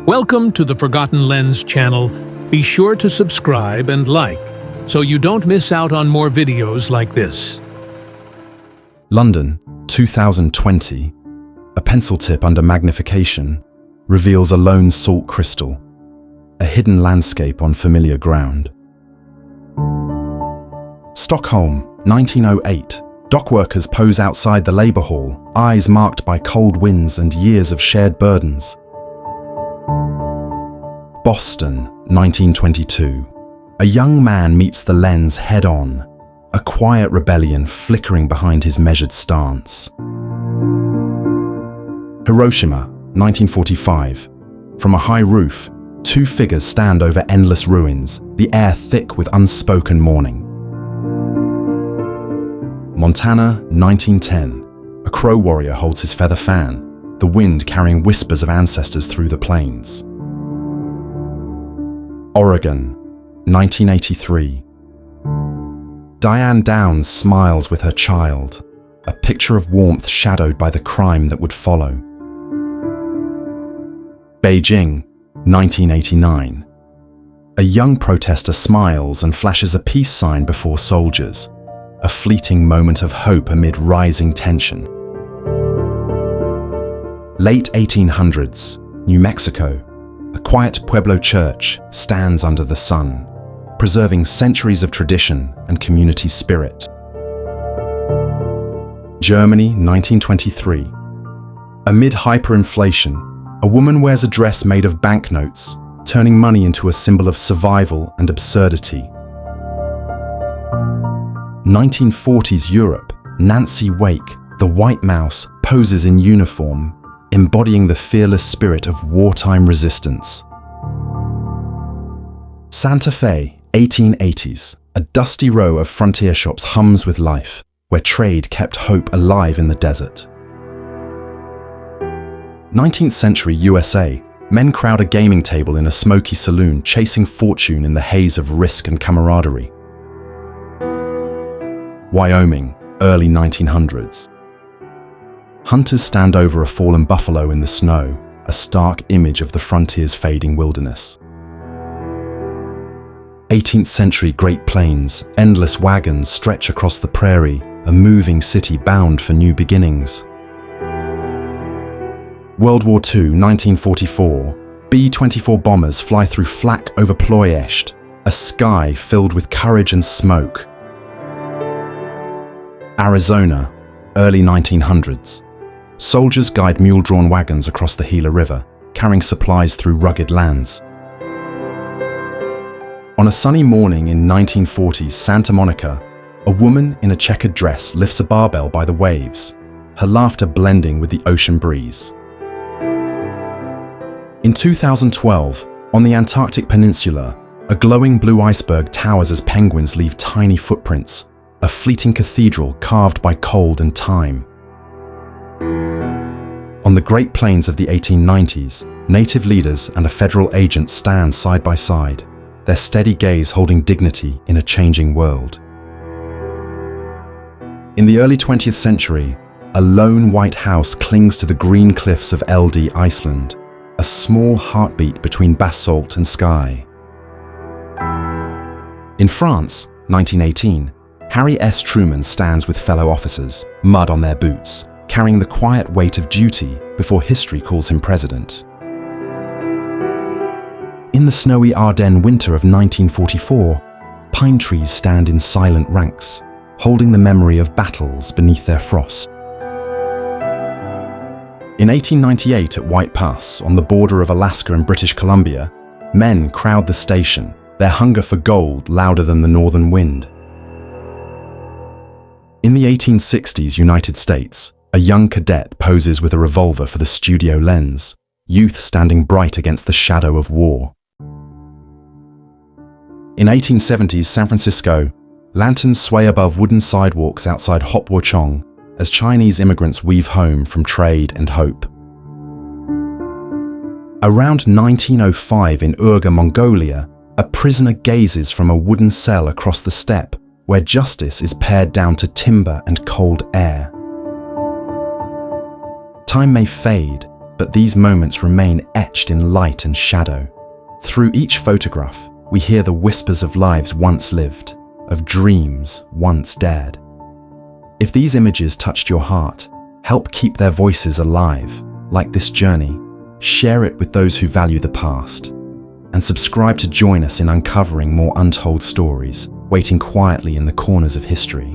Welcome to the Forgotten Lens channel. Be sure to subscribe and like, so you don't miss out on more videos like this. London, 2020. A pencil tip under Magnification reveals a lone salt crystal, a hidden landscape on familiar ground. Stockholm, 1908. Dockworkers pose outside the Labour Hall, eyes marked by cold winds and years of shared burdens. Boston, 1922. A young man meets the lens head-on, a quiet rebellion flickering behind his measured stance. Hiroshima, 1945. From a high roof, two figures stand over endless ruins, the air thick with unspoken mourning. Montana, 1910. A crow warrior holds his feather fan, the wind carrying whispers of ancestors through the plains. Oregon, 1983. Diane Downs smiles with her child, a picture of warmth shadowed by the crime that would follow. Beijing, 1989. A young protester smiles and flashes a peace sign before soldiers, a fleeting moment of hope amid rising tension. Late 1800s, New Mexico. A quiet Pueblo church stands under the sun, preserving centuries of tradition and community spirit. Germany, 1923. Amid hyperinflation, a woman wears a dress made of banknotes, turning money into a symbol of survival and absurdity. 1940s Europe, Nancy Wake, the White Mouse, poses in uniform, embodying the fearless spirit of wartime resistance. Santa Fe, 1880s. A dusty row of frontier shops hums with life, where trade kept hope alive in the desert. 19th century USA. Men crowd a gaming table in a smoky saloon, chasing fortune in the haze of risk and camaraderie. Wyoming, early 1900s. Hunters stand over a fallen buffalo in the snow, a stark image of the frontier's fading wilderness. 18th century Great Plains, endless wagons stretch across the prairie, a moving city bound for new beginnings. World War II, 1944. B-24 bombers fly through flak over Ploiești, a sky filled with courage and smoke. Arizona, early 1900s. Soldiers guide mule-drawn wagons across the Gila River, carrying supplies through rugged lands. On a sunny morning in 1940s Santa Monica, a woman in a checkered dress lifts a barbell by the waves, her laughter blending with the ocean breeze. In 2012, on the Antarctic Peninsula, a glowing blue iceberg towers as penguins leave tiny footprints, a fleeting cathedral carved by cold and time. On the Great Plains of the 1890s, native leaders and a federal agent stand side by side, their steady gaze holding dignity in a changing world. In the early 20th century, a lone white house clings to the green cliffs of LD, Iceland, a small heartbeat between basalt and sky. In France, 1918, Harry S. Truman stands with fellow officers, mud on their boots, carrying the quiet weight of duty before history calls him president. In the snowy Ardennes winter of 1944, pine trees stand in silent ranks, holding the memory of battles beneath their frost. In 1898 at White Pass, on the border of Alaska and British Columbia, men crowd the station, their hunger for gold louder than the northern wind. In the 1860s United States, a young cadet poses with a revolver for the studio lens, youth standing bright against the shadow of war. In 1870s San Francisco, lanterns sway above wooden sidewalks outside Hop Wo Chong as Chinese immigrants weave home from trade and hope. Around 1905 in Urga, Mongolia, a prisoner gazes from a wooden cell across the steppe, where justice is pared down to timber and cold air. Time may fade, but these moments remain etched in light and shadow. Through each photograph, we hear the whispers of lives once lived, of dreams once dared. If these images touched your heart, help keep their voices alive. Like this journey, share it with those who value the past. And subscribe to join us in uncovering more untold stories, waiting quietly in the corners of history.